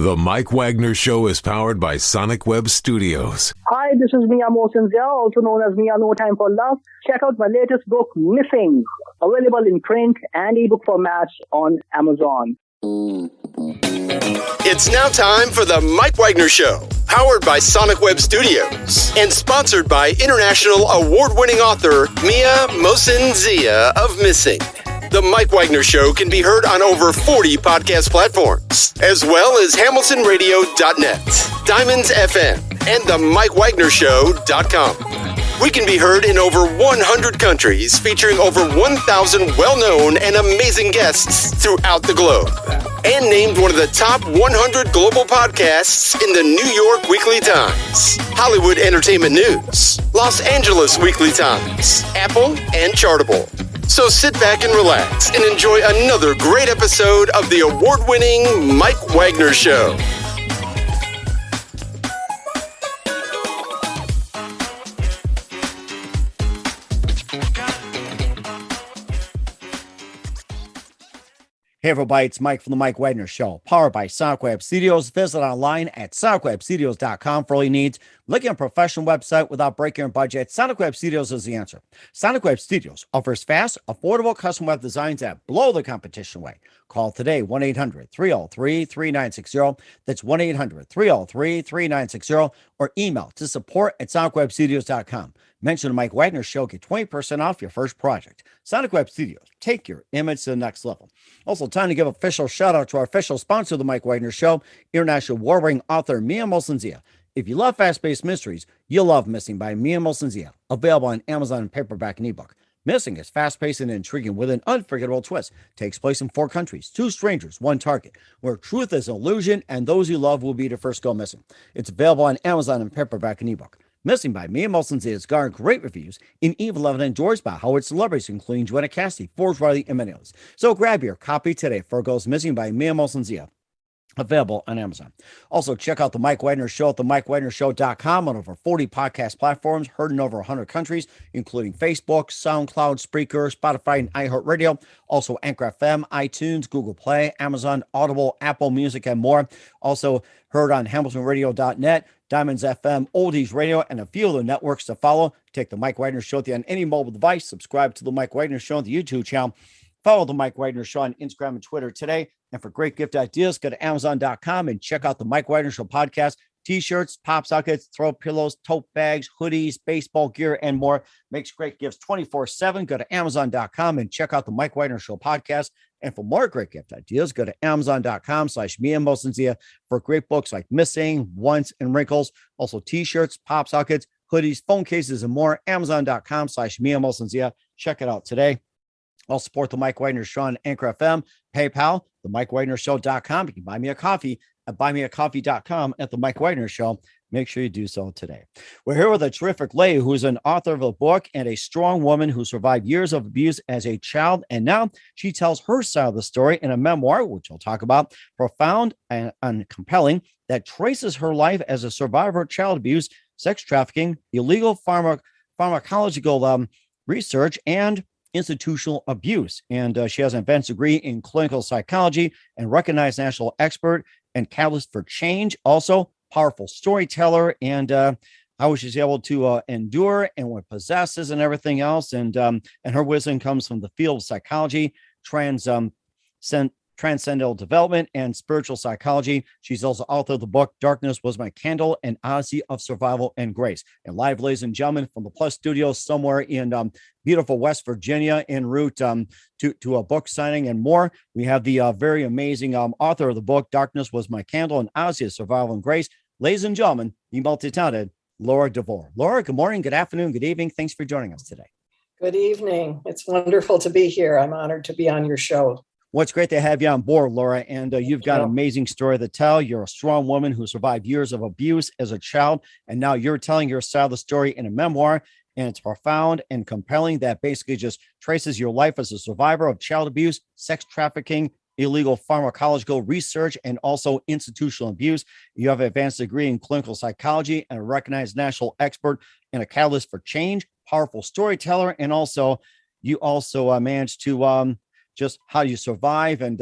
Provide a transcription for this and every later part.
The Mike Wagner Show is powered by Sonic Web Studios. Hi, this is Mia Mosinzia, also known as Mia No Time for Love. Check out my latest book, Missing, available in print and ebook formats on Amazon. It's now time for The Mike Wagner Show, powered by Sonic Web Studios and sponsored by international award-winning author Mia Mosinzia of Missing. The Mike Wagner Show can be heard on over 40 podcast platforms, as well as hamiltonradio.net, Diamonds FM, and themikewagnershow.com. We can be heard in over 100 countries, featuring over 1,000 well-known and amazing guests throughout the globe. And named one of the top 100 global podcasts in the New York Weekly Times, Hollywood Entertainment News, Los Angeles Weekly Times, Apple, and Chartable. So sit back and relax and enjoy another great episode of the award-winning Mike Wagner Show. Hey everybody, it's Mike from the Mike Wagner Show, powered by Sonic Web Studios. Visit online at sonicwebstudios.com for all your needs. Looking at a professional website without breaking your budget? Sonic Web Studios is the answer. Sonic Web Studios offers fast, affordable custom web designs that blow the competition away. Call today, 1-800-303-3960. That's 1-800-303-3960. Or email to support@sonicwebstudios.com. Mention the Mike Wagner Show, get 20% off your first project. Sonic Web Studios, take your image to the next level. Also, time to give official shout out to our official sponsor of the Mike Wagner Show, international award-winning author Mia Mosinzia. If you love fast-paced mysteries, you'll love Missing by Mia Mosinzia, available on Amazon in paperback and ebook. Missing is fast-paced and intriguing with an unforgettable twist. Takes place in 4 countries, 2 strangers, 1 target, where truth is an illusion and those you love will be the first go missing. It's available on Amazon in paperback and ebook. Missing by Mia Mosinzia has garnered great reviews in even loved and enjoyed by Howard celebrities, including Joanna Cassidy, Forbes, Riley, and many others. So grab your copy today for Goes Missing by Mia Mosinzia, available on Amazon. Also, check out The Mike Wagner Show at themikewagnershow.com on over 40 podcast platforms, heard in over 100 countries, including Facebook, SoundCloud, Spreaker, Spotify, and iHeartradio. Also, Anchor FM, iTunes, Google Play, Amazon, Audible, Apple Music, and more. Also, heard on hamiltonradio.net, Diamonds FM, Oldies Radio, and a few other networks to follow. Take The Mike Wagner Show on any mobile device. Subscribe to The Mike Wagner Show on the YouTube channel. Follow The Mike Wagner Show on Instagram and Twitter today. And for great gift ideas, go to Amazon.com and check out The Mike Wagner Show podcast. T-shirts, pop sockets, throw pillows, tote bags, hoodies, baseball gear, and more. Makes great gifts 24/7. Go to Amazon.com and check out The Mike Wagner Show podcast. And for more great gift ideas, go to Amazon.com/Mia Mosinzia for great books like Missing, Once, and Wrinkles. Also T-shirts, pop sockets, hoodies, phone cases, and more. Amazon.com/Mia Mosinzia. Check it out today. I'll support the Mike Wagner Show on Anchor FM, PayPal, themikewagnershow.com. You can buy me a coffee at buymeacoffee.com at the Mike Wagner Show. Make sure you do so today. We're here with a terrific lady who's an author of a book and a strong woman who survived years of abuse as a child. And now she tells her side of the story in a memoir, which we'll talk about, profound and compelling, that traces her life as a survivor of child abuse, sex trafficking, illegal pharmacological research, and institutional abuse. And she has an advanced degree in clinical psychology and recognized national expert and catalyst for change. Also, powerful storyteller, and how she's able to endure and what possesses and everything else. And her wisdom comes from the field of psychology, transcendental development, and spiritual psychology. She's also author of the book Darkness Was My Candle, an Odyssey of Survival and Grace. And live, ladies and gentlemen, from the Plus Studios somewhere in beautiful West Virginia, en route to a book signing and more, we have the very amazing author of the book Darkness Was My Candle, an Odyssey of Survival and Grace. Ladies and gentlemen, the multi-talented Lora DeVore. Lora, good morning, good afternoon, good evening. Thanks for joining us today. Good evening. It's wonderful to be here. I'm honored to be on your show. Well, it's great to have you on board, Lora, and you've got an amazing story to tell. You're a strong woman who survived years of abuse as a child, and now you're telling your side of the story in a memoir, and it's profound and compelling that basically just traces your life as a survivor of child abuse, sex trafficking, illegal pharmacological research, and also institutional abuse. You have an advanced degree in clinical psychology and a recognized national expert and a catalyst for change, powerful storyteller, and also you also managed to just how you survive and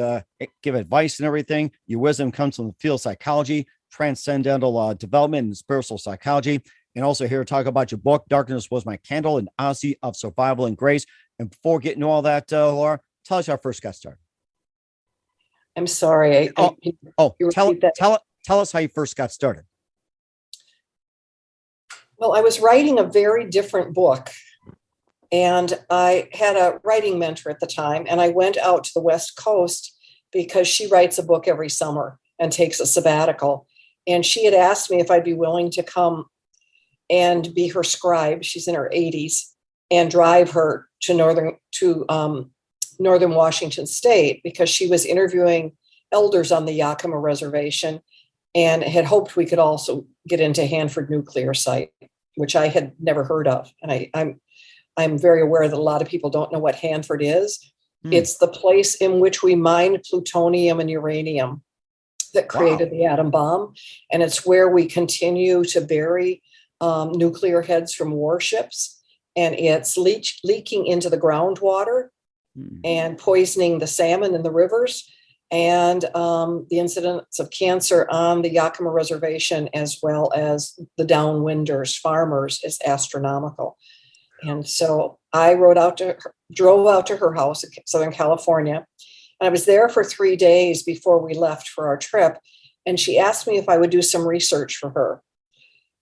give advice and everything. Your wisdom comes from the field of psychology, transcendental development, and spiritual psychology. And also here to talk about your book, Darkness Was My Candle, an Odyssey of Survival and Grace. And before getting to all that, Laura, tell us how I first got started. I'm sorry. Tell us how you first got started. Well, I was writing a very different book, and I had a writing mentor at the time, and I went out to the West Coast because she writes a book every summer and takes a sabbatical. And she had asked me if I'd be willing to come and be her scribe. She's in her 80s, and drive her to northern Washington State, because she was interviewing elders on the Yakima Reservation and had hoped we could also get into Hanford Nuclear Site, which I had never heard of. And I'm very aware that a lot of people don't know what Hanford is. It's the place in which we mined plutonium and uranium that created the atom bomb. And it's where we continue to bury nuclear heads from warships. And it's leaking into the groundwater and poisoning the salmon in the rivers. And the incidence of cancer on the Yakima Reservation, as well as the downwinders, farmers, is astronomical. And so I drove out to her house in Southern California. And I was there for 3 days before we left for our trip. And she asked me if I would do some research for her.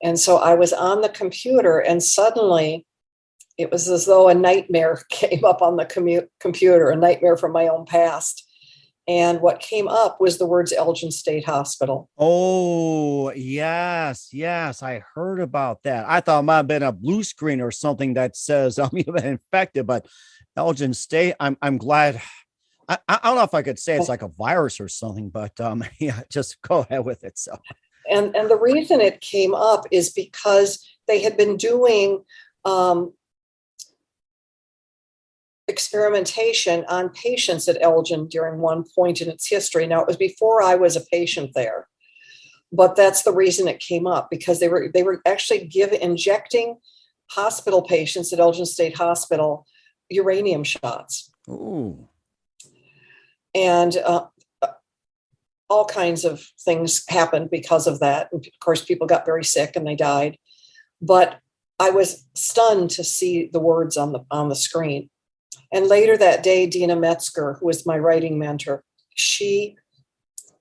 And so I was on the computer, and suddenly it was as though a nightmare came up on the computer, a nightmare from my own past. And what came up was the words Elgin State Hospital. Oh, yes. I heard about that. I thought it might have been a blue screen or something that says you've been infected, but Elgin State, I'm glad. I don't know if I could say it's like a virus or something, but yeah, just go ahead with it. So, and the reason it came up is because they had been doing experimentation on patients at Elgin during one point in its history. Now, it was before I was a patient there, but that's the reason it came up, because they were actually injecting hospital patients at Elgin State Hospital uranium shots. Ooh. And all kinds of things happened because of that. And of course, people got very sick and they died. But I was stunned to see the words on the screen. And later that day, Dina Metzger, who was my writing mentor, she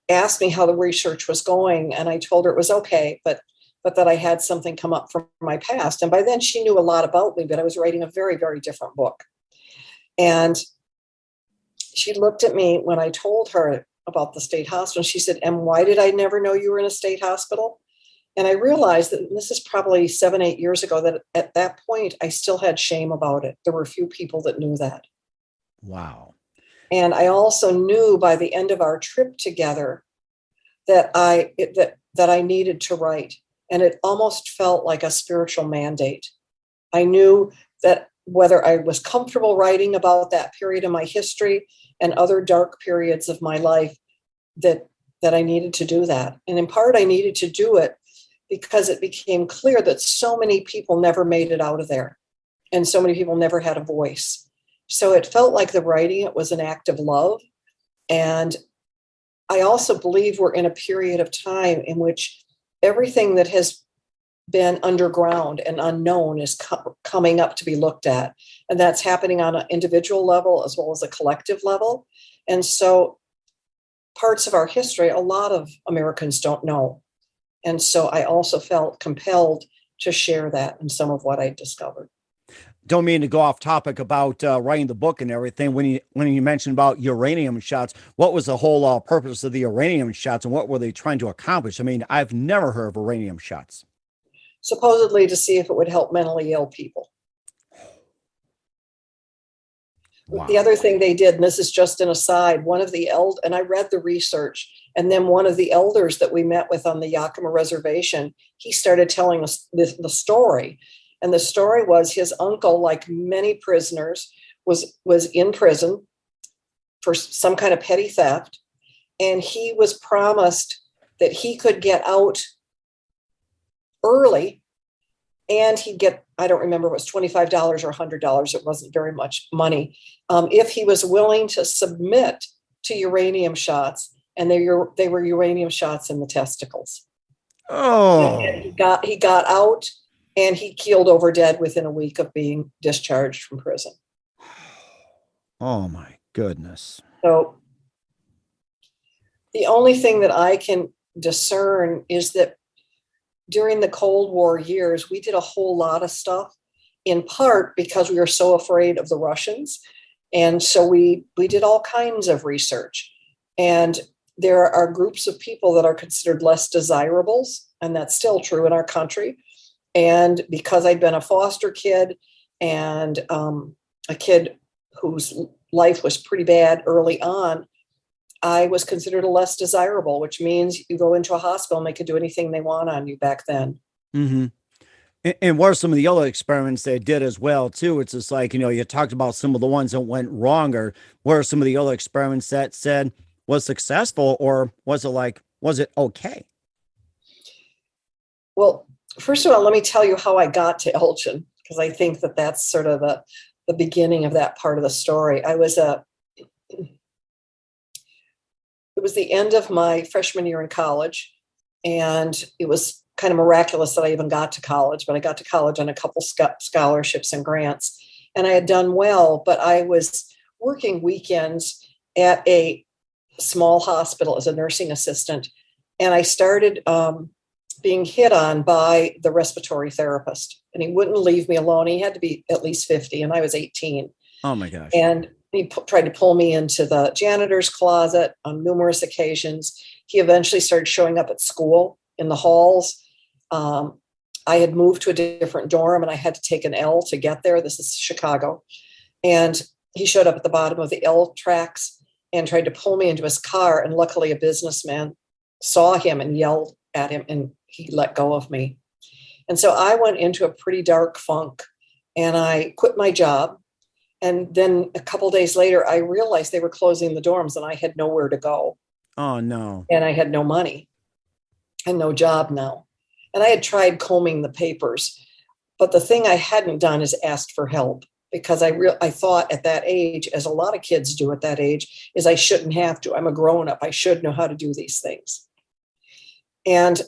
asked me how the research was going. And I told her it was okay, but that I had something come up from my past. And by then she knew a lot about me, but I was writing a very, very different book. And she looked at me when I told her about the state hospital. She said, "And why did I never know you were in a state hospital?" And I realized that this is probably 7-8 years ago, that at that point, I still had shame about it. There were a few people that knew that. Wow. And I also knew by the end of our trip together that I needed to write. And it almost felt like a spiritual mandate. I knew that whether I was comfortable writing about that period of my history and other dark periods of my life, that I needed to do that. And in part, I needed to do it because it became clear that so many people never made it out of there, and so many people never had a voice. So it felt like the writing, it was an act of love. And I also believe we're in a period of time in which everything that has been underground and unknown is coming up to be looked at. And that's happening on an individual level as well as a collective level. And so parts of our history, a lot of Americans don't know. And so I also felt compelled to share that in some of what I discovered. Don't mean to go off topic about writing the book and everything. When you mentioned about uranium shots, what was the whole purpose of the uranium shots, and what were they trying to accomplish? I mean, I've never heard of uranium shots. Supposedly to see if it would help mentally ill people. Wow. The other thing they did, and this is just an aside, and I read the research, and then one of the elders that we met with on the Yakima Reservation, he started telling us the story. And the story was his uncle, like many prisoners, was in prison for some kind of petty theft. And he was promised that he could get out early and he'd get, I don't remember, it was $25 or $100. It wasn't very much money. If he was willing to submit to uranium shots, and they were uranium shots in the testicles. Oh, And he got out, and he keeled over dead within a week of being discharged from prison. oh my goodness. So the only thing that I can discern is that during the Cold War years, we did a whole lot of stuff, in part because we were so afraid of the Russians. And so we did all kinds of research. And there are groups of people that are considered less desirables, and that's still true in our country. And because I'd been a foster kid and a kid whose life was pretty bad early on, I was considered a less desirable, which means you go into a hospital and they could do anything they want on you back then. Mm-hmm. And what are some of the other experiments they did as well, too? It's just like, you talked about some of the ones that went wrong, or what are some of the other experiments that said was successful, or was it okay? Well, first of all, let me tell you how I got to Elgin, because I think that that's sort of the beginning of that part of the story. It was the end of my freshman year in college, and it was kind of miraculous that I even got to college, but I got to college on a couple scholarships and grants, and I had done well, but I was working weekends at a small hospital as a nursing assistant, and I started being hit on by the respiratory therapist, and he wouldn't leave me alone. He had to be at least 50, and I was 18. Oh my gosh. And he tried to pull me into the janitor's closet on numerous occasions. He eventually started showing up at school in the halls. I had moved to a different dorm, and I had to take an L to get there. This is Chicago. And he showed up at the bottom of the L tracks and tried to pull me into his car. And luckily a businessman saw him and yelled at him, and he let go of me. And so I went into a pretty dark funk, and I quit my job. And then a couple of days later, I realized they were closing the dorms, and I had nowhere to go. Oh, no. And I had no money and no job now. And I had tried combing the papers, but the thing I hadn't done is asked for help, because I thought at that age, as a lot of kids do at that age, is I shouldn't have to. I'm a grown-up. I should know how to do these things. And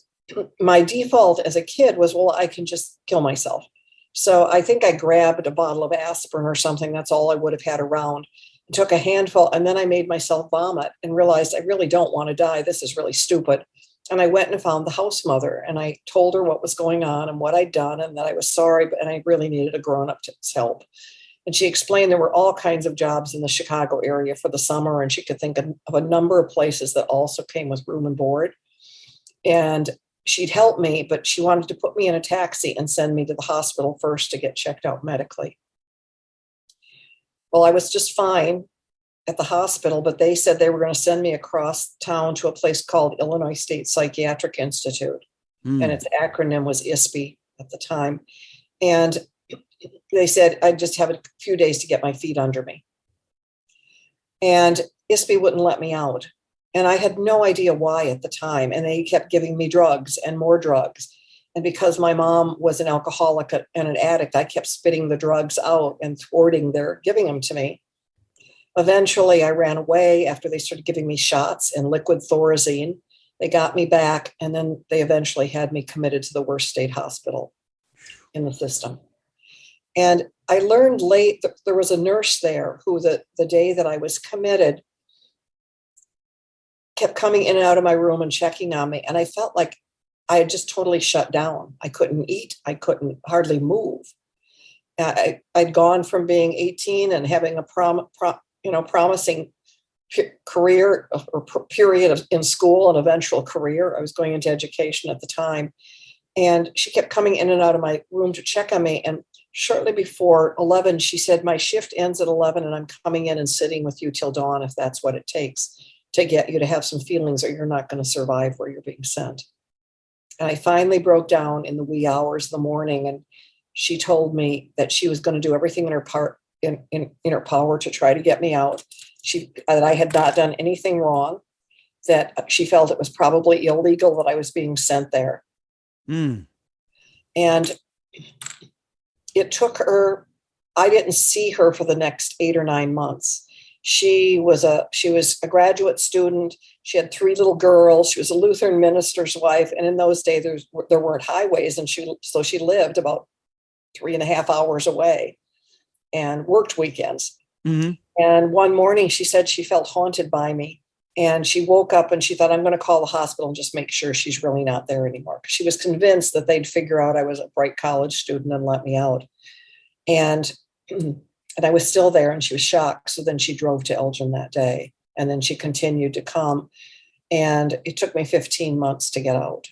my default as a kid was, well, I can just kill myself. So I think I grabbed a bottle of aspirin or something. That's all I would have had around. I took a handful, and then I made myself vomit and realized I really don't want to die. This is really stupid. And I went and found the house mother, and I told her what was going on and what I'd done, and that I was sorry, and I really needed a grown-up's help. And she explained there were all kinds of jobs in the Chicago area for the summer, and she could think of a number of places that also came with room and board. And she'd help me, but she wanted to put me in a taxi and send me to the hospital first to get checked out medically. Well, I was just fine at the hospital, but they said they were going to send me across town to a place called Illinois State Psychiatric Institute. And its acronym was ISPI at the time. And they said I'd just have a few days to get my feet under me. And ISPI wouldn't let me out. And I had no idea why at the time. And they kept giving me drugs and more drugs. And because my mom was an alcoholic and an addict, I kept spitting the drugs out and thwarting their giving them to me. Eventually, I ran away after they started giving me shots and liquid Thorazine. They got me back, and then they eventually had me committed to the worst state hospital in the system. And I learned late that there was a nurse there who the day that I was committed kept coming in and out of my room and checking on me. And I felt like I had just totally shut down. I couldn't eat. I couldn't hardly move. I'd gone from being 18 and having a promising career or period in school, an eventual career. I was going into education at the time. And she kept coming in and out of my room to check on me. And shortly before 11, she said, my shift ends at 11 and I'm coming in and sitting with you till dawn if that's what it takes to get you to have some feelings, or you're not going to survive where you're being sent. And I finally broke down in the wee hours of the morning, and she told me that she was going to do everything in her power to try to get me out. That I had not done anything wrong, that she felt it was probably illegal that I was being sent there. And it took her, I didn't see her for the next 8 or 9 months. She was a graduate student. She had 3 little girls. She was a Lutheran minister's wife. And in those days, there weren't highways. And so she lived about 3.5 hours away and worked weekends. Mm-hmm. And one morning she said she felt haunted by me. And she woke up and she thought, I'm going to call the hospital and just make sure she's really not there anymore. She was convinced that they'd figure out I was a bright college student and let me out. And I was still there, and she was shocked. So then she drove to Elgin that day, and then she continued to come. And it took me 15 months to get out.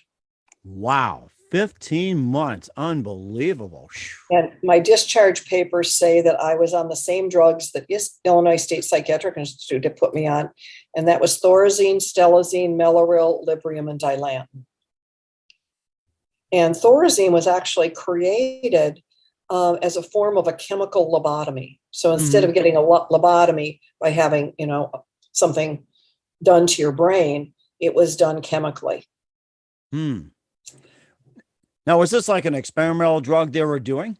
Wow. 15 months. Unbelievable. And my discharge papers say that I was on the same drugs that Illinois State Psychiatric Institute had put me on. And that was Thorazine, Stelazine, Mellaril, Librium, and Dilantin. And Thorazine was actually created as a form of a chemical lobotomy. So instead of getting a lobotomy by having, something done to your brain, it was done chemically. Now, was this like an experimental drug they were doing?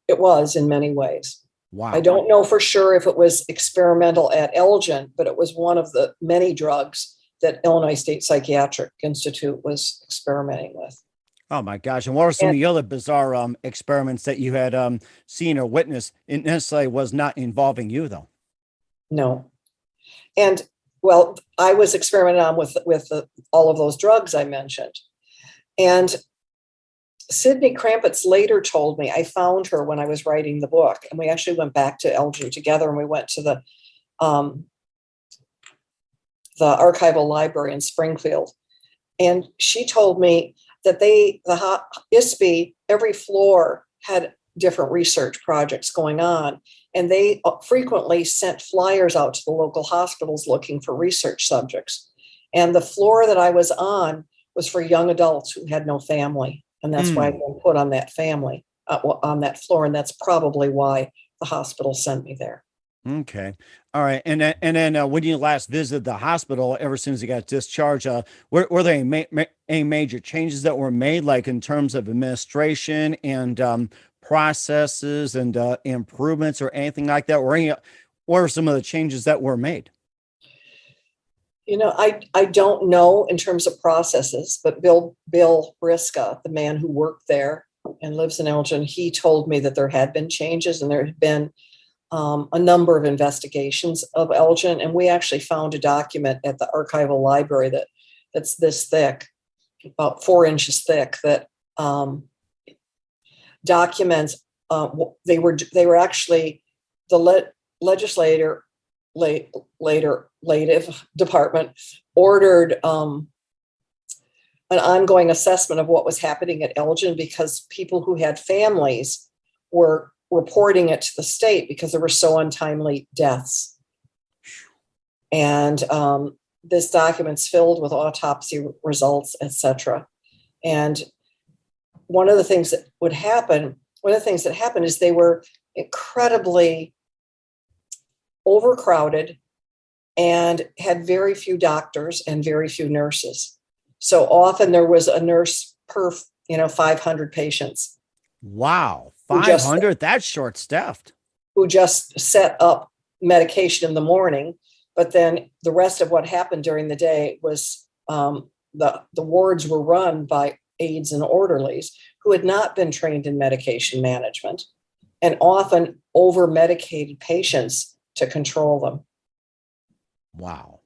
It was in many ways. Wow. I don't know for sure if it was experimental at Elgin, but it was one of the many drugs that Illinois State Psychiatric Institute was experimenting with. Oh my gosh. And what were some of the other bizarre experiments that you had seen or witnessed? It necessarily was not involving you, though. No. And well, I was experimenting on with all of those drugs I mentioned. And Sydney Krampitz later told me, I found her when I was writing the book, and we actually went back to Elgin together, and we went to the archival library in Springfield. And she told me that the ISB, every floor had different research projects going on, and they frequently sent flyers out to the local hospitals looking for research subjects. And the floor that I was on was for young adults who had no family. And that's why I've been put on that on that floor. And that's probably why the hospital sent me there. Okay. All right. And then when you last visited the hospital, ever since you got discharged, were there any major changes that were made, like in terms of administration and processes and improvements or anything like that? What are some of the changes that were made? I don't know in terms of processes, but Bill Briska, the man who worked there and lives in Elgin, he told me that there had been changes, and there had been a number of investigations of Elgin. And we actually found a document at the archival library that's this thick, about 4 inches thick, that documents, they were actually the legislative department ordered an ongoing assessment of what was happening at Elgin, because people who had families were reporting it to the state because there were so untimely deaths. And this document's filled with autopsy results, etc. And one of the things that happened is they were incredibly overcrowded and had very few doctors and very few nurses. So often there was a nurse per 500 patients. Wow. 500? That's short-staffed. Who just set up medication in the morning, but then the rest of what happened during the day was the wards were run by aides and orderlies who had not been trained in medication management, and often over-medicated patients to control them. Wow.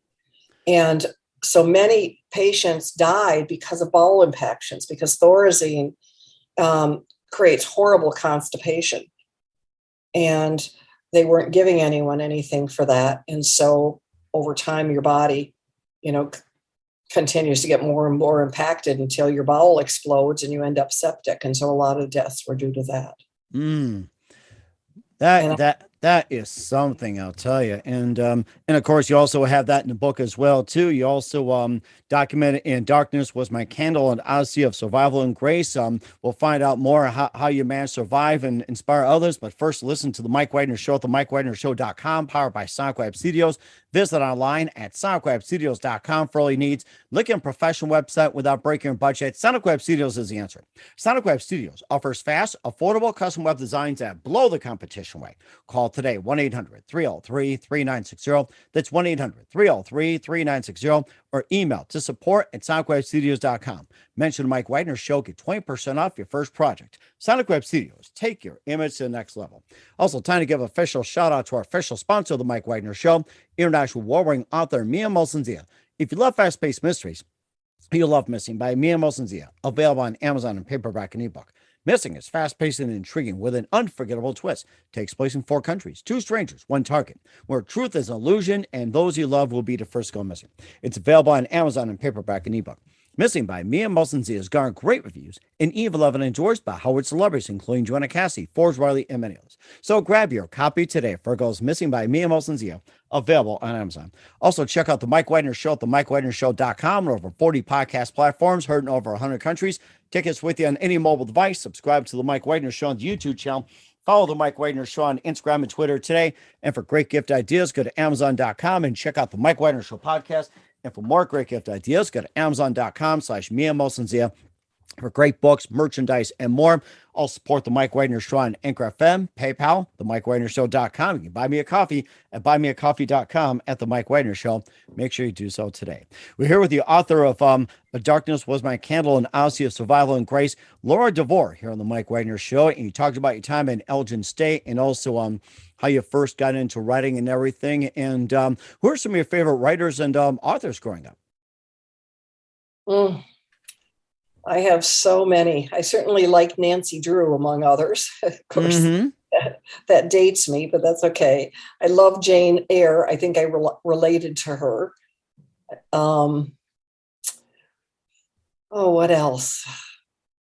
And so many patients died because of bowel impactions, because Thorazine creates horrible constipation. And they weren't giving anyone anything for that. And so over time, your body, continues to get more and more impacted until your bowel explodes and you end up septic. And so a lot of deaths were due to that. That is something, I'll tell you. And of course, you also have that in the book as well, too. You also documented in Darkness Was My Candle, and Odyssey of Survival and Grace. We'll find out more how you manage to survive and inspire others. But first, listen to the Mike Wagner Show at themikewagnershow.com, powered by Sonic Web Studios. Visit online at sonicwebstudios.com for all your needs. Look at a professional website without breaking your budget. Sonic Web Studios is the answer. Sonic Web Studios offers fast, affordable custom web designs that blow the competition away. Call today, 1-800-303-3960. That's 1-800-303-3960. Or email to support@sonicwebstudios.com. Mention the Mike Wagner Show. Get 20% off your first project. Sonic Web Studios. Take your image to the next level. Also, time to give an official shout out to our official sponsor of the Mike Wagner Show, international award-winning author Mia Molson-Zia. If you love fast-paced mysteries, you'll love Missing by Mia Molson-Zia. Available on Amazon in paperback and ebook. Missing is fast-paced and intriguing with an unforgettable twist. Takes place in 4 countries, 2 strangers, 1 target, where truth is an illusion and those you love will be the first to go missing. It's available on Amazon in paperback and ebook. Missing by Mia Molson-Zia has garnered great reviews and even loved and endorsed by Howard celebrities, including Joanna Cassidy, Forbes Riley, and many others. So grab your copy today for Girls Missing by Mia Molson-Zia, available on Amazon. Also, check out The Mike Wagner Show at themikewagnershow.com, on over 40 podcast platforms, heard in over 100 countries. Tickets with you on any mobile device. Subscribe to The Mike Wagner Show on the YouTube channel. Follow The Mike Wagner Show on Instagram and Twitter today. And for great gift ideas, go to Amazon.com and check out The Mike Wagner Show podcast. And for more great gift ideas, go to Amazon.com/Mia Molson-Zia for great books, merchandise, and more. I'll support the Mike Wagner Show on Anchor FM, PayPal, themikewagnershow.com. You can buy me a coffee at buymeacoffee.com at the Mike Wagner Show. Make sure you do so today. We're here with the author of Darkness Was My Candle and Odyssey of Survival and Grace, Lora DeVore, here on the Mike Wagner Show. And you talked about your time in Elgin State and also how you first got into writing and everything. And who are some of your favorite writers and authors growing up? I have so many. I certainly like Nancy Drew, among others. Of course, that dates me, but that's okay. I love Jane Eyre. I think I related to her. What else?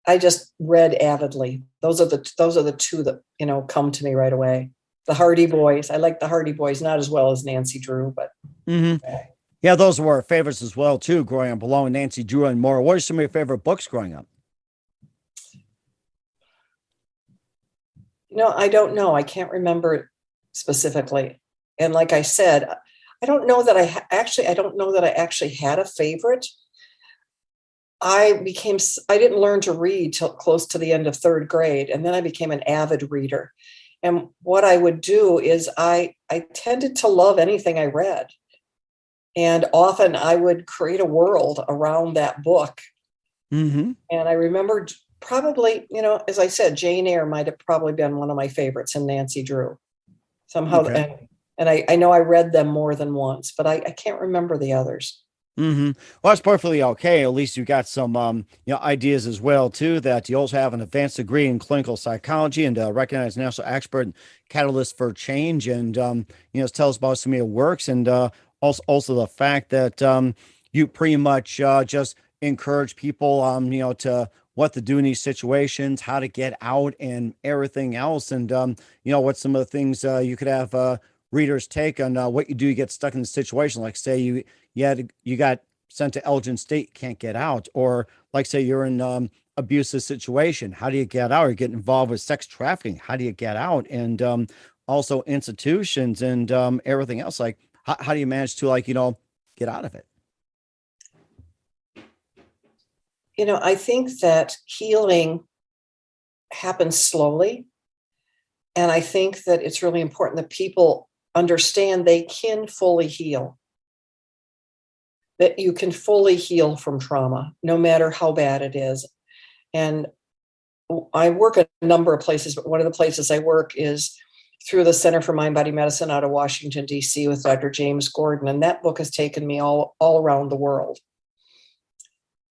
I just read avidly. Those are the 2 that come to me right away. The Hardy Boys. I like the Hardy Boys, not as well as Nancy Drew, but. Yeah, those were our favorites as well, too, growing up, along with Nancy Drew and more. What are some of your favorite books growing up? I don't know. I can't remember specifically. And like I said, I don't know that I actually had a favorite. I didn't learn to read till close to the end of 3rd grade. And then I became an avid reader. And what I would do is I tended to love anything I read. And often I would create a world around that book. And I remember probably, as I said, Jane Eyre might have probably been one of my favorites, and Nancy Drew. Somehow, okay. and I know I read them more than once, but I can't remember the others. Well, that's perfectly okay. At least you got some ideas as well, too, that you also have an advanced degree in clinical psychology and a recognized national expert and catalyst for change. And, tell us about some of your works and also the fact that you pretty much just encourage people, to what to do in these situations, how to get out and everything else. And, what some of the things you could have readers take on what you do. You get stuck in the situation. Like say you got sent to Elgin State, can't get out. Or like say you're in abusive situation. How do you get out? Or you get involved with sex trafficking. How do you get out? And also institutions and everything else. Like, how do you manage to get out of it? I think that healing happens slowly. And I think that it's really important that people understand they can fully heal. That you can fully heal from trauma, no matter how bad it is. And I work at a number of places, but one of the places I work is through the Center for Mind Body Medicine out of Washington, D.C. with Dr. James Gordon. And that book has taken me all around the world.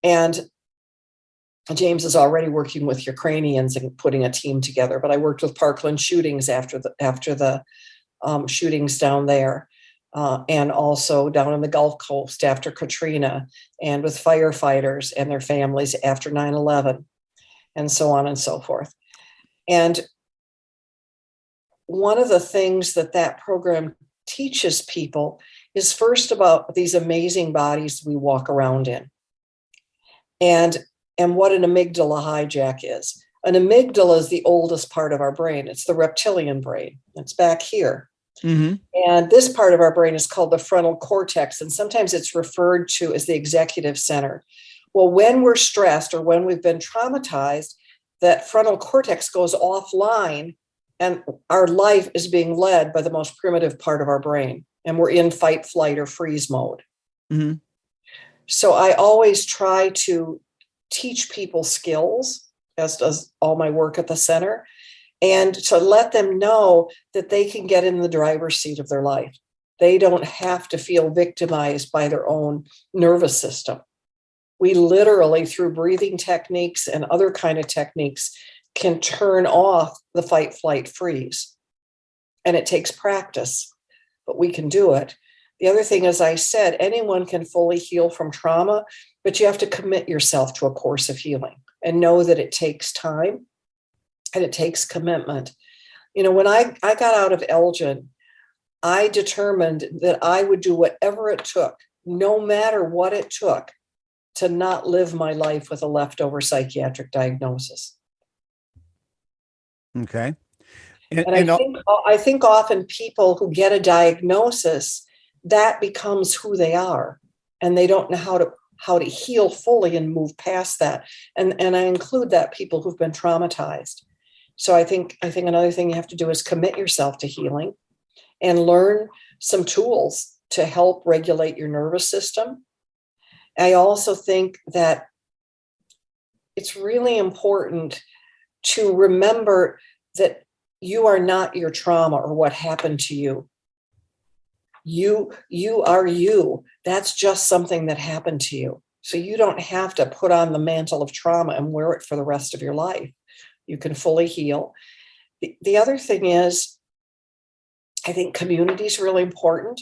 And James is already working with Ukrainians and putting a team together. But I worked with Parkland shootings after the shootings down there. And also down in the Gulf Coast after Katrina, and with firefighters and their families after 9/11, and so on and so forth. And one of the things that program teaches people is first about these amazing bodies we walk around in, and what an amygdala hijack is. An amygdala is the oldest part of our brain. It's the reptilian brain. It's back here. Mm-hmm. And this part of our brain is called the frontal cortex, and sometimes it's referred to as the executive center. Well, when we're stressed or when we've been traumatized, that frontal cortex goes offline, and our life is being led by the most primitive part of our brain, and we're in fight, flight, or freeze mode. Mm-hmm. So I always try to teach people skills, as does all my work at the center, and to let them know that they can get in the driver's seat of their life. They don't have to feel victimized by their own nervous system. We literally, through breathing techniques and other kind of techniques, can turn off the fight, flight, freeze. And it takes practice, but we can do it. The other thing, as I said, anyone can fully heal from trauma, but you have to commit yourself to a course of healing and know that it takes time and it takes commitment. You know, when I got out of Elgin, I determined that I would do whatever it took, no matter what it took, to not live my life with a leftover psychiatric diagnosis. Okay. And I think often people who get a diagnosis, that becomes who they are, and they don't know how to heal fully and move past that. And I include that people who've been traumatized. So I think another thing you have to do is commit yourself to healing and learn some tools to help regulate your nervous system. I also think that it's really important to remember that you are not your trauma or what happened to you. You are you. That's just something that happened to you. So you don't have to put on the mantle of trauma and wear it for the rest of your life. You can fully heal. The other thing is, I think community is really important.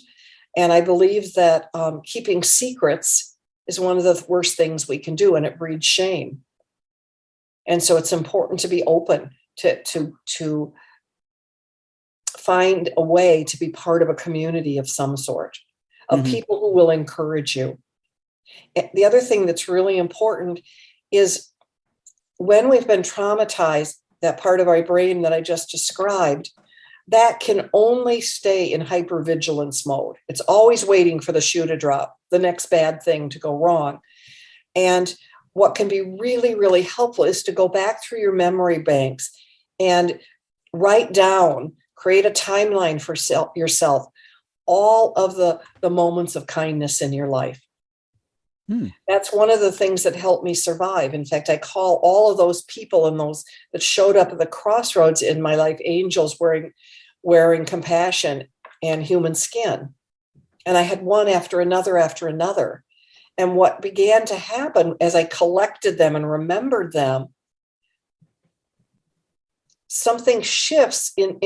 And I believe that keeping secrets is one of the worst things we can do, and it breeds shame. And so it's important to be open to find a way to be part of a community of some sort, of people who will encourage you. The other thing that's really important is when we've been traumatized, that part of our brain that I just described, that can only stay in hypervigilance mode. It's always waiting for the shoe to drop, the next bad thing to go wrong. And what can be really, really helpful is to go back through your memory banks and write down, create a timeline for yourself, all of the moments of kindness in your life. That's one of the things that helped me survive. In fact, I call all of those people and those that showed up at the crossroads in my life angels wearing compassion and human skin. And I had one after another after another. And what began to happen as I collected them and remembered them, something shifts in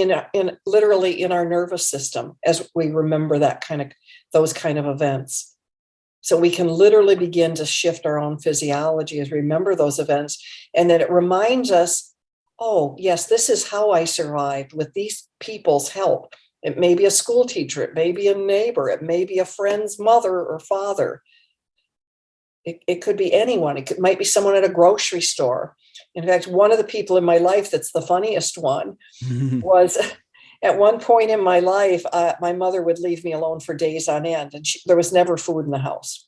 literally in our nervous system as we remember those kind of events. So we can literally begin to shift our own physiology as we remember those events. And then it reminds us, oh, yes, this is how I survived with these people's help. It may be a school teacher, it may be a neighbor, it may be a friend's mother or father. It could be anyone. It might be someone at a grocery store. In fact, one of the people in my life that's the funniest one was at one point in my life, my mother would leave me alone for days on end, and there was never food in the house.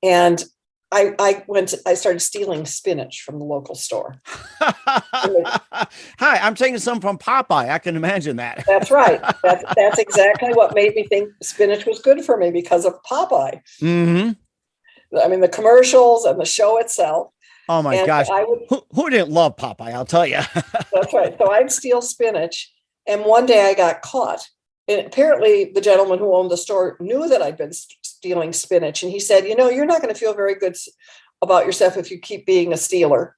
And I started stealing spinach from the local store. Hi, I'm taking some from Popeye. I can imagine that. That's right. That's exactly what made me think spinach was good for me, because of Popeye. Mm-hmm. I mean, the commercials and the show itself. Oh my gosh. Who didn't love Popeye? I'll tell you. That's right. So I'd steal spinach. And one day I got caught. And apparently the gentleman who owned the store knew that I'd been stealing spinach. And he said, you're not going to feel very good about yourself if you keep being a stealer.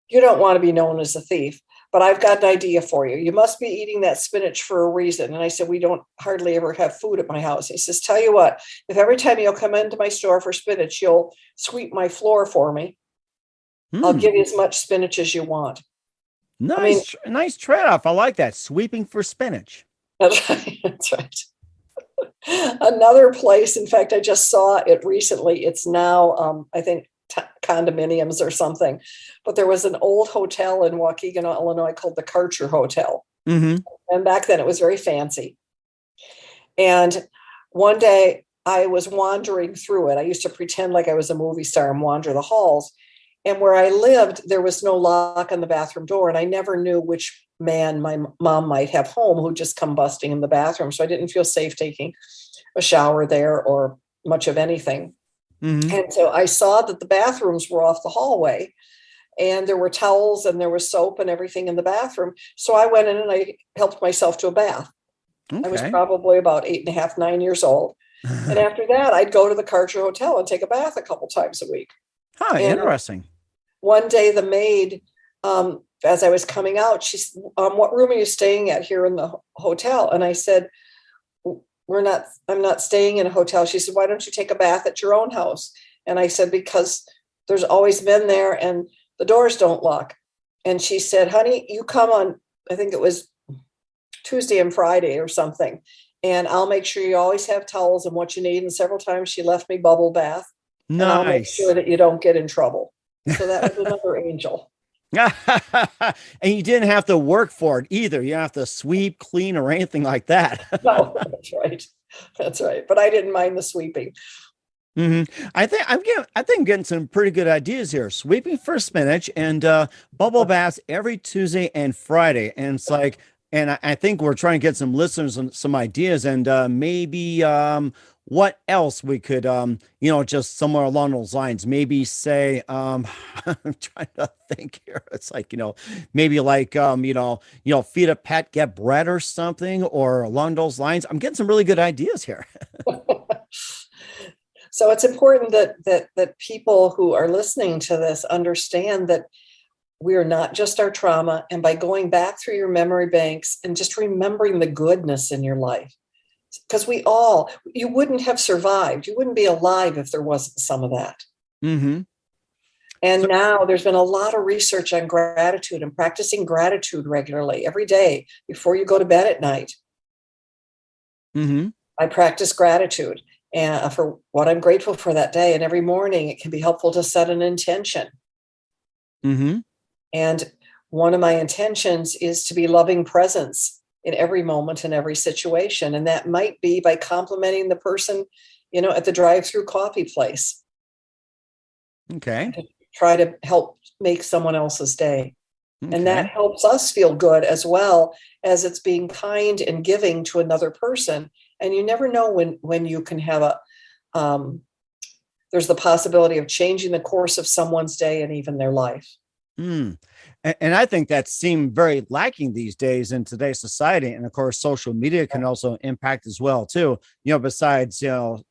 You don't want to be known as a thief. But I've got an idea for you. You must be eating that spinach for a reason. And I said, we don't hardly ever have food at my house. He says, tell you what, if every time you'll come into my store for spinach, you'll sweep my floor for me, I'll give you as much spinach as you want. Nice trade-off. I like that. Sweeping for spinach. That's right. That's right. Another place, in fact, I just saw it recently. It's now, I think, condominiums or something. But there was an old hotel in Waukegan, Illinois called the Karcher Hotel. Mm-hmm. And back then it was very fancy. And one day I was wandering through it. I used to pretend like I was a movie star and wander the halls. And where I lived, there was no lock on the bathroom door. And I never knew which man my mom might have home who'd just come busting in the bathroom. So I didn't feel safe taking a shower there or much of anything. Mm-hmm. And so I saw that the bathrooms were off the hallway and there were towels and there was soap and everything in the bathroom. So I went in and I helped myself to a bath. Okay. I was probably about 8.5, 9 years old. And after that, I'd go to the Karcher Hotel and take a bath a couple times a week. Huh, and interesting. One day the maid, as I was coming out, she said, what room are you staying at here in the hotel? And I said, I'm not staying in a hotel. She said, why don't you take a bath at your own house? And I said, because there's always men there and the doors don't lock. And she said, honey, you come on, I think it was Tuesday and Friday or something. And I'll make sure you always have towels and what you need. And several times she left me bubble bath. Nice. And I'll make sure that you don't get in trouble. So that was another angel. And you didn't have to work for it either. You don't have to sweep, clean, or anything like that. No, that's right. That's right. But I didn't mind the sweeping. Mm-hmm. I think I'm getting some pretty good ideas here. Sweeping for spinach and bubble baths every Tuesday and Friday. And it's like, and I think we're trying to get some listeners some ideas and maybe what else we could, just somewhere along those lines, maybe say, I'm trying to think here. It's like, maybe like, feed a pet, get bread or something, or along those lines. I'm getting some really good ideas here. So it's important that people who are listening to this understand that we are not just our trauma. And by going back through your memory banks and just remembering the goodness in your life, because you wouldn't have survived. You wouldn't be alive if there wasn't some of that. Mm-hmm. And now there's been a lot of research on gratitude and practicing gratitude regularly every day before you go to bed at night. Mm-hmm. I practice gratitude and for what I'm grateful for that day. And every morning it can be helpful to set an intention. Mm-hmm. And one of my intentions is to be loving presence in every moment and every situation. And that might be by complimenting the person, at the drive-through coffee place. Okay. To try to help make someone else's day. Okay. And that helps us feel good as well as it's being kind and giving to another person. And you never know when you can have there's the possibility of changing the course of someone's day and even their life. Mm. And I think that seemed very lacking these days in today's society. And of course, social media can also impact as well, too. Besides, give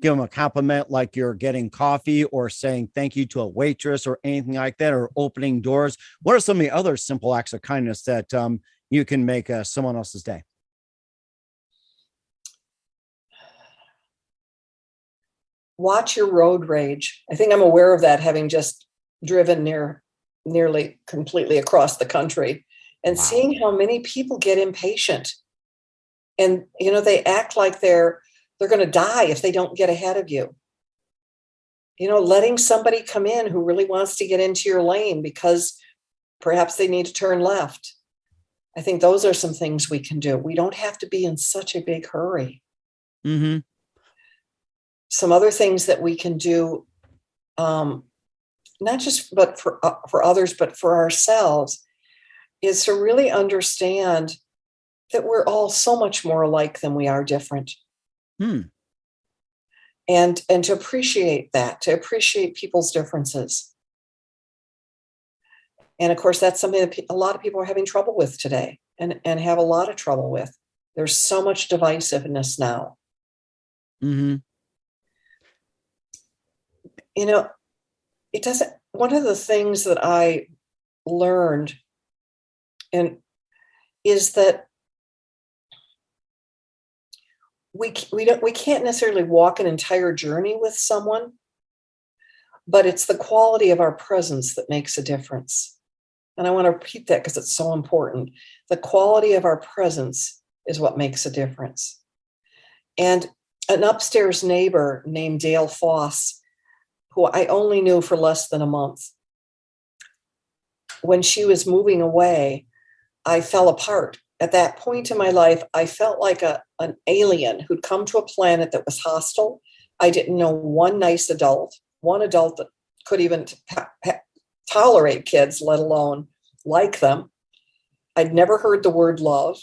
them a compliment like you're getting coffee or saying thank you to a waitress or anything like that, or opening doors. What are some of the other simple acts of kindness that you can make someone else's day? Watch your road rage. I think I'm aware of that, having just driven nearly completely across the country and seeing how many people get impatient and, they act like they're going to die if they don't get ahead of you. Letting somebody come in who really wants to get into your lane because perhaps they need to turn left. I think those are some things we can do. We don't have to be in such a big hurry. Mm-hmm. Some other things that we can do, not just but for others, but for ourselves, is to really understand that we're all so much more alike than we are different. And to appreciate that, to appreciate people's differences. And of course, that's something that a lot of people are having trouble with today and have a lot of trouble with. There's so much divisiveness now. Mm-hmm. It doesn't. One of the things that I learned is that we can't necessarily walk an entire journey with someone, but it's the quality of our presence that makes a difference. And I want to repeat that because it's so important. The quality of our presence is what makes a difference. And an upstairs neighbor named Dale Foss, who I only knew for less than a month, when she was moving away, I fell apart. At that point in my life, I felt like an alien who'd come to a planet that was hostile. I didn't know one nice adult, one adult that could even tolerate kids, let alone like them. I'd never heard the word love.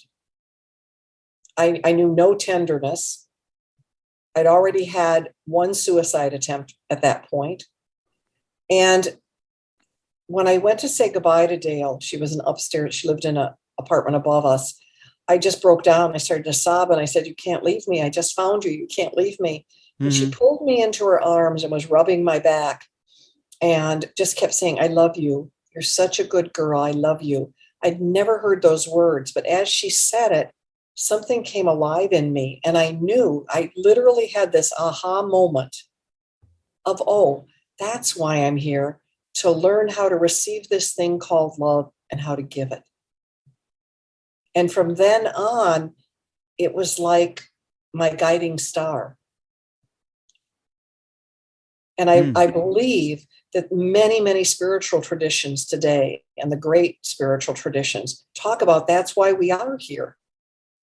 I knew no tenderness. I'd already had one suicide attempt at that point. And when I went to say goodbye to Dale, she was an upstairs, she lived in an apartment above us. I just broke down. I started to sob and I said, "You can't leave me. I just found you. You can't leave me." Mm-hmm. And she pulled me into her arms and was rubbing my back and just kept saying, "I love you. You're such a good girl. I love you." I'd never heard those words, but as she said it, something came alive in me. And I knew, I literally had this aha moment of, oh, that's why I'm here, to learn how to receive this thing called love and how to give it. And from then on, it was like my guiding star. And I believe that many, many spiritual traditions today, and the great spiritual traditions, talk about that's why we are here,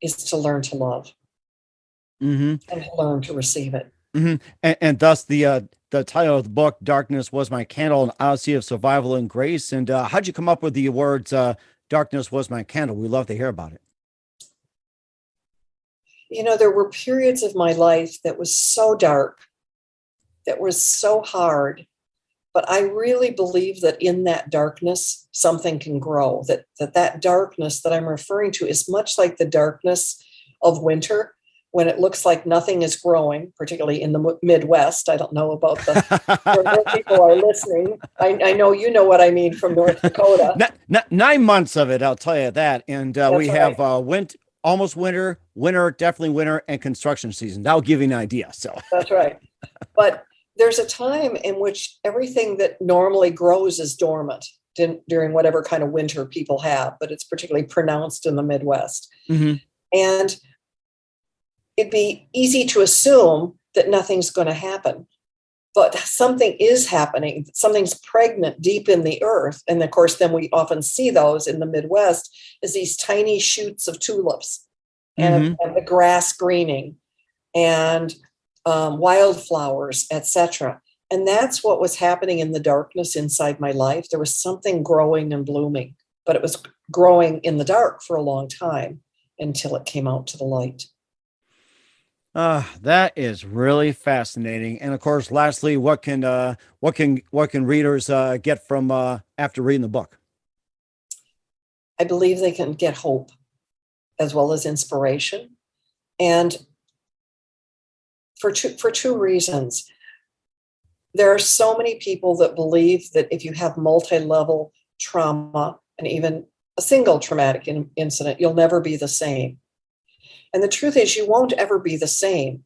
is to learn to love and to learn to receive it. And thus the title of the book, Darkness Was My Candle, an Odyssey of Survival and Grace. And how'd you come up with the words, Darkness Was My Candle? We'd love to hear about it. You know, there were periods of my life that was so dark, that was so hard, but I really believe that in that darkness, something can grow, that darkness that I'm referring to is much like the darkness of winter, when it looks like nothing is growing, particularly in the Midwest. I don't know about where people are listening. I know you know what I mean from North Dakota. 9 months of it, I'll tell you that. And we have almost winter, definitely winter, and construction season. That'll give you an idea. So that's right. But there's a time in which everything that normally grows is dormant during whatever kind of winter people have, but it's particularly pronounced in the Midwest. Mm-hmm. And it'd be easy to assume that nothing's going to happen, but something is happening. Something's pregnant deep in the earth. And of course, then we often see those in the Midwest as these tiny shoots of tulips and the grass greening and wildflowers, etc. And that's what was happening in the darkness inside my life. There was something growing and blooming, but it was growing in the dark for a long time until it came out to the light. That is really fascinating. And of course, lastly, what can readers get from after reading the book? I believe they can get hope as well as inspiration, and for two reasons. There are so many people that believe that if you have multi-level trauma and even a single traumatic incident, you'll never be the same. And the truth is, you won't ever be the same.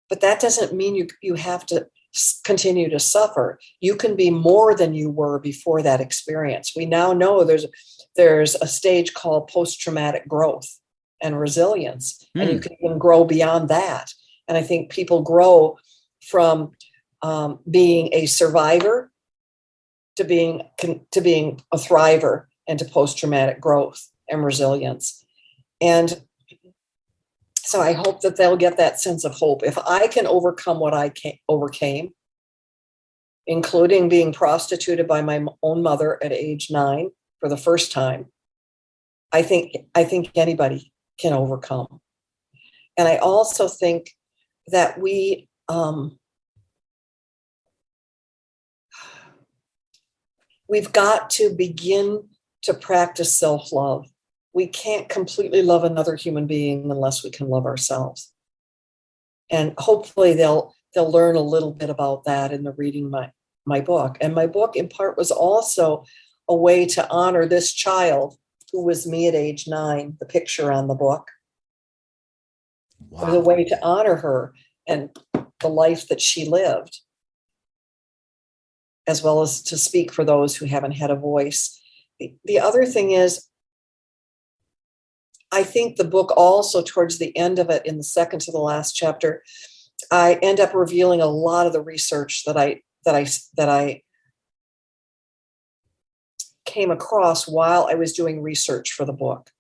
But that doesn't mean you have to continue to suffer. You can be more than you were before that experience. We now know there's a stage called post-traumatic growth and resilience, and you can even grow beyond that. And I think people grow from being a survivor to being a thriver, and to post-traumatic growth and resilience. And so I hope that they'll get that sense of hope. If I can overcome what I overcame, including being prostituted by my own mother at age 9 for the first time, I think anybody can overcome. And I also think that we've got to begin to practice self-love. We can't completely love another human being unless we can love ourselves. And hopefully they'll learn a little bit about that in the reading my book. And my book, in part, was also a way to honor this child who was me at age 9, the picture on the book. Wow. It was a way to honor her and the life that she lived, as well as to speak for those who haven't had a voice. the other thing is, I think the book also, towards the end of it, in the second to the last chapter, I end up revealing a lot of the research that I came across while I was doing research for the book.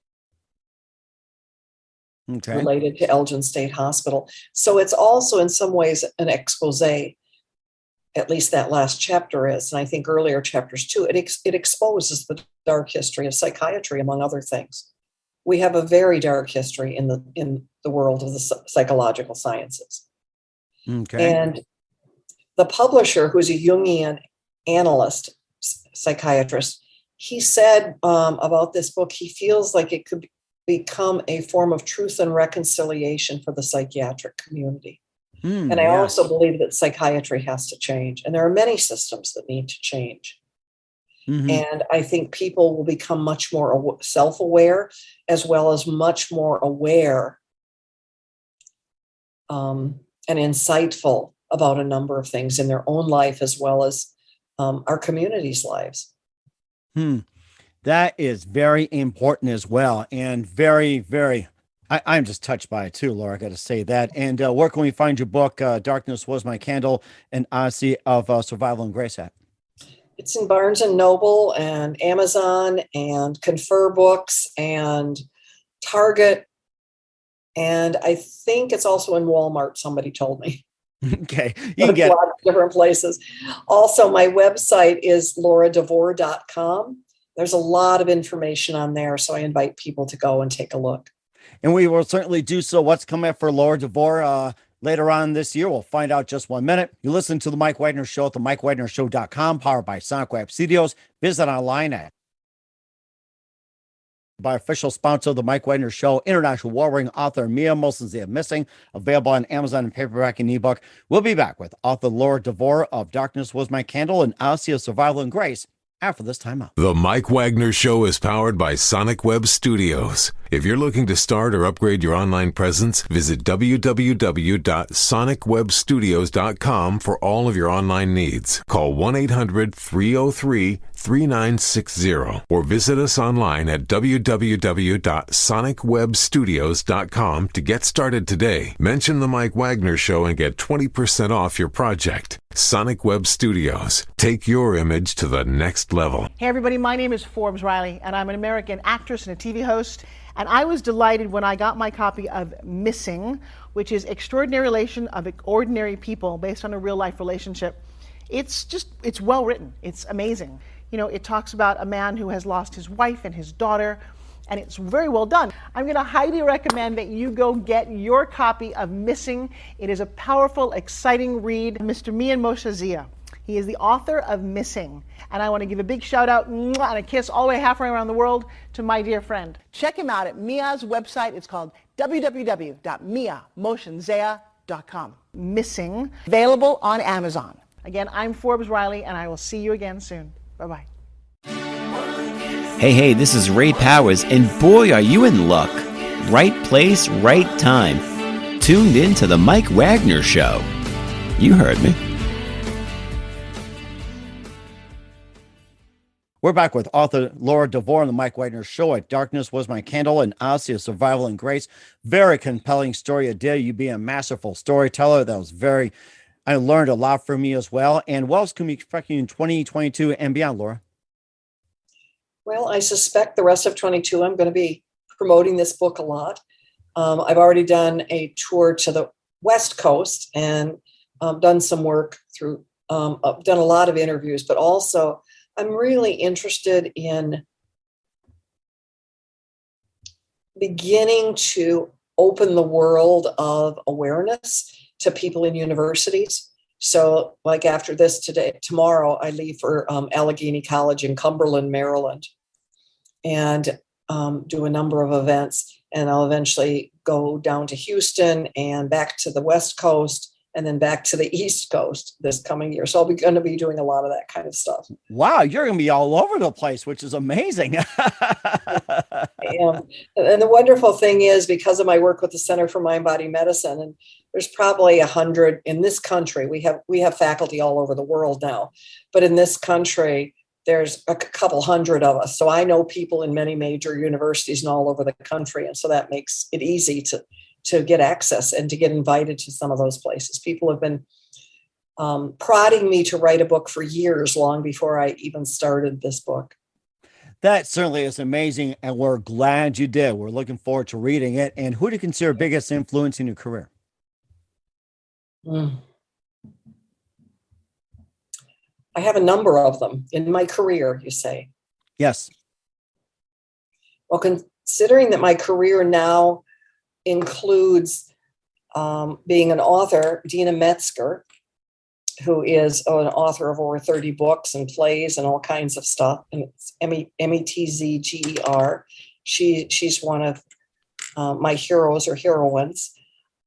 Okay. Related to Elgin State Hospital. So it's also in some ways an expose, at least that last chapter is, and I think earlier chapters too. It exposes the dark history of psychiatry, among other things. We have a very dark history in the world of the psychological sciences. Okay. And the publisher, who's a Jungian analyst, psychiatrist, he said about this book, he feels like it could become a form of truth and reconciliation for the psychiatric community. And I also believe that psychiatry has to change. And there are many systems that need to change. Mm-hmm. And I think people will become much more self-aware, as well as much more aware and insightful about a number of things in their own life, as well as our community's lives. That is very important as well. And very, very, I'm just touched by it too, Laura, I got to say that. And where can we find your book, Darkness Was My Candle, and Odyssey of Survival and Grace at? It's in Barnes & Noble and Amazon and Confer Books and Target. And I think it's also in Walmart, somebody told me. Okay. You can get a lot of different places. Also, my website is loradevore.com. There's a lot of information on there, so I invite people to go and take a look. And we will certainly do so. What's coming up for Lora DeVore later on this year, we'll find out just 1 minute. You listen to The Mike Wagner Show at themikewagnershow.com, powered by Sonic Web Studios. Visit online at by official sponsor of The Mike Wagner Show, international warring author Mia Molson Missing, available on Amazon and paperback and ebook. We'll be back with author Lora DeVore of Darkness Was My Candle and Odyssey of Survival and Grace after this time out. The Mike Wagner Show is powered by Sonic Web Studios. If you're looking to start or upgrade your online presence, visit www.sonicwebstudios.com for all of your online needs. Call 1-800-303-3960 or visit us online at www.sonicwebstudios.com to get started today. Mention The Mike Wagner Show and get 20% off your project. Sonic Web Studios. Take your image to the next level. Hey everybody, my name is Forbes Riley, and I'm an American actress and a TV host. And I was delighted when I got my copy of Missing, which is Extraordinary Relation of Ordinary People based on a real life relationship. It's well written. It's amazing. You know, it talks about a man who has lost his wife and his daughter, and it's very well done. I'm going to highly recommend that you go get your copy of Missing. It is a powerful, exciting read. Mr. Mian Moshe Zia. He is the author of Missing. And I want to give a big shout out and a kiss all the way halfway around the world to my dear friend. Check him out at Mia's website. It's called www.miamoshenzea.com. Missing, available on Amazon. Again, I'm Forbes Riley, and I will see you again soon. Bye-bye. Hey, this is Ray Powers, and boy, are you in luck. Right place, right time. Tuned in to The Mike Wagner Show. You heard me. We're back with author Lora DeVore on The Mike Wagner Show at Darkness Was My Candle and Odyssey of Survival and Grace. Very compelling story. I dare you be a masterful storyteller. I learned a lot from you as well. And what else can we expect you in 2022 and beyond, Laura? Well, I suspect the rest of 22, I'm going to be promoting this book a lot. I've already done a tour to the West Coast and done some work through, I've done a lot of interviews, but also I'm really interested in beginning to open the world of awareness to people in universities. So like after this tomorrow, I leave for Allegheny College in Cumberland, Maryland, and do a number of events. And I'll eventually go down to Houston and back to the West Coast and then back to the East Coast this coming year. So I'll be going to be doing a lot of that kind of stuff. Wow, you're going to be all over the place, which is amazing. And the wonderful thing is, because of my work with the Center for Mind-Body Medicine, and there's probably 100 in this country. We have faculty all over the world now, but in this country, there's a couple hundred of us. So I know people in many major universities and all over the country. And so that makes it easy to get access and to get invited to some of those places. People have been prodding me to write a book for years, long before I even started this book. That certainly is amazing, and we're glad you did. We're looking forward to reading it. And who do you consider biggest influence in your career? I have a number of them in my career, you say? Yes. Well, considering that my career now includes being an author, Dina Metzger, who is an author of over 30 books and plays and all kinds of stuff. And it's Metzger. She's one of my heroes or heroines.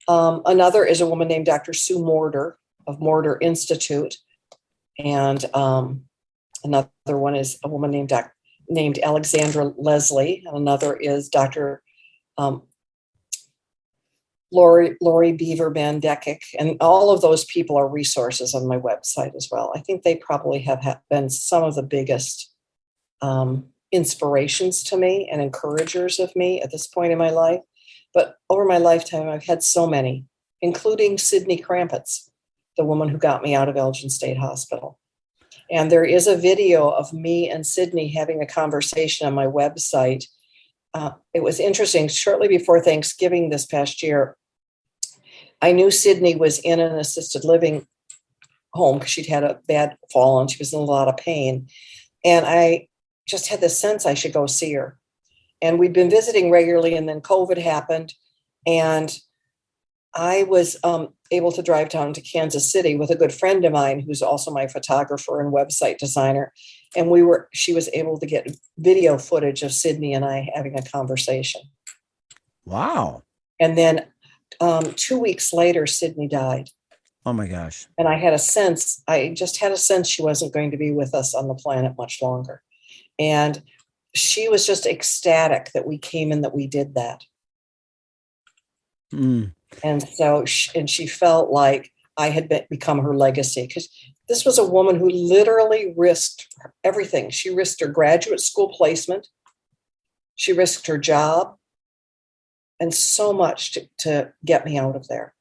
Another is a woman named Dr. Sue Morter of Morter Institute. And another one is a woman named Alexandra Leslie. And another is Dr. Lori Beaver Bandeckick, and all of those people are resources on my website as well. I think they probably have been some of the biggest inspirations to me and encouragers of me at this point in my life. But over my lifetime, I've had so many, including Sydney Krampitz, the woman who got me out of Elgin State Hospital. And there is a video of me and Sydney having a conversation on my website. It was interesting. Shortly before Thanksgiving this past year, I knew Sydney was in an assisted living home because she'd had a bad fall and she was in a lot of pain. And I just had this sense I should go see her. And we'd been visiting regularly, and then COVID happened. And I was able to drive down to Kansas City with a good friend of mine who's also my photographer and website designer. And she was able to get video footage of Sydney and I having a conversation. Wow. And then 2 weeks later, Sydney died. Oh my gosh. And I just had a sense she wasn't going to be with us on the planet much longer. And she was just ecstatic that we came and that we did that. And so, she felt like I had become her legacy, because this was a woman who literally risked everything. She risked her graduate school placement. She risked her job, and so much to get me out of there.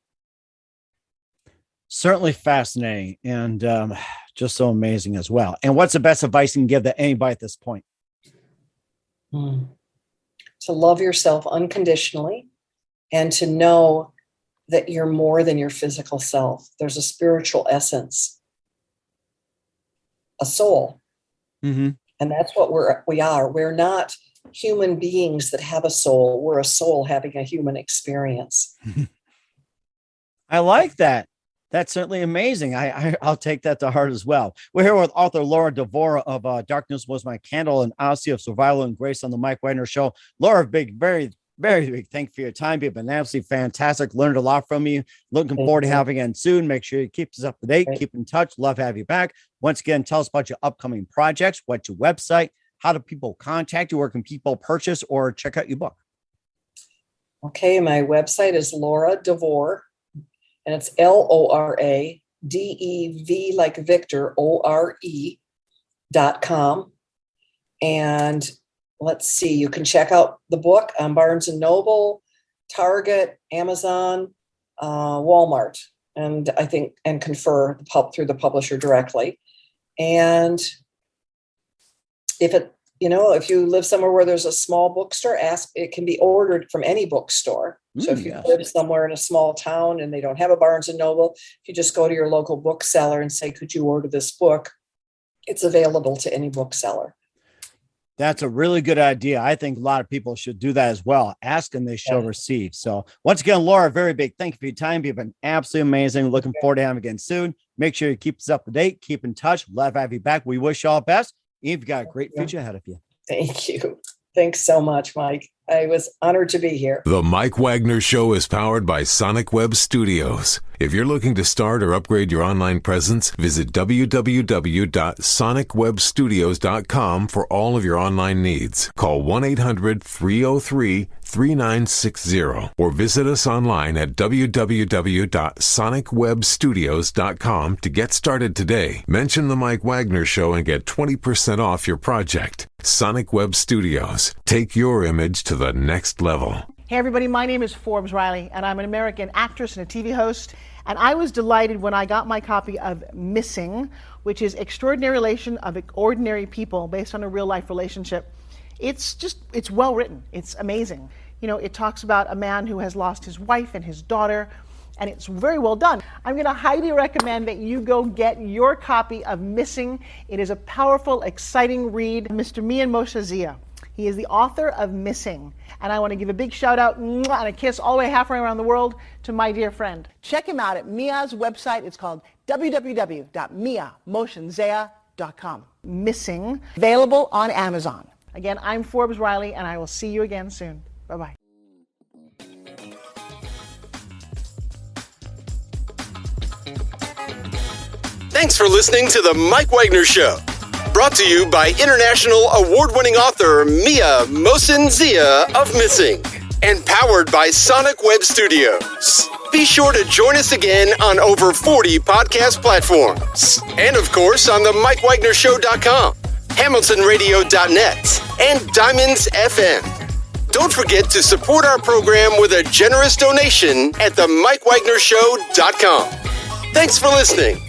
Certainly fascinating, and just so amazing as well. And what's the best advice you can give to anybody at this point? To love yourself unconditionally, and to know that you're more than your physical self. There's a spiritual essence, a soul. And that's what we are. We're not human beings that have a soul. We're a soul having a human experience. I like that. That's certainly amazing. I'll take that to heart as well. We're here with author Lora DeVore of Darkness Was My Candle and Odyssey of Survival and Grace on the Mike Wagner Show. Laura, very big thank you for your time. You've been absolutely fantastic. Learned a lot from you. Looking forward to having you again soon. Make sure you keep us up to date. Keep in touch. Love to have you back. Once again, tell us about your upcoming projects. What's your website? How do people contact you? Where can people purchase or check out your book? Okay, my website is Lora DeVore, and it's LoraDev like Victor, ORE.com. And let's see, you can check out the book on Barnes & Noble, Target, Amazon, Walmart, and I think, and confer through the publisher directly. And if you live somewhere where there's a small bookstore, it can be ordered from any bookstore. So if you live somewhere in a small town and they don't have a Barnes & Noble, if you just go to your local bookseller and say, could you order this book? It's available to any bookseller. That's a really good idea. I think a lot of people should do that as well. Ask and they shall receive. So once again, Laura, very big thank you for your time. You've been absolutely amazing. Looking forward to having you again soon. Make sure you keep us up to date. Keep in touch. Love to have you back. We wish you all the best. You've got a great future ahead of you. Thank you. Thanks so much, Mike. I was honored to be here. The Mike Wagner Show is powered by Sonic Web Studios. If you're looking to start or upgrade your online presence, visit www.sonicwebstudios.com for all of your online needs. Call 1-800-303-3960 or visit us online at www.sonicwebstudios.com to get started today. Mention The Mike Wagner Show and get 20% off your project. Sonic Web Studios. Take your image to the next level. Hey everybody, my name is Forbes Riley, and I'm an American actress and a TV host. And I was delighted when I got my copy of Missing, which is Extraordinary Relation of Ordinary People based on a real life relationship. It's well written. It's amazing. You know, it talks about a man who has lost his wife and his daughter, and it's very well done. I'm going to highly recommend that you go get your copy of Missing. It is a powerful, exciting read. Mr. Mian Moshe Zia. He is the author of Missing. And I want to give a big shout out and a kiss all the way halfway around the world to my dear friend. Check him out at Mia's website. It's called www.miamoshenzea.com. Missing, available on Amazon. Again, I'm Forbes Riley, and I will see you again soon. Bye-bye. Thanks for listening to The Mike Wagner Show. Brought to you by international award-winning author Mia Mohsen-Zia of Missing. And powered by Sonic Web Studios. Be sure to join us again on over 40 podcast platforms. And of course on the mikewagnershow.com, hamiltonradio.net, and Diamonds FM. Don't forget to support our program with a generous donation at themikewagnershow.com. Thanks for listening.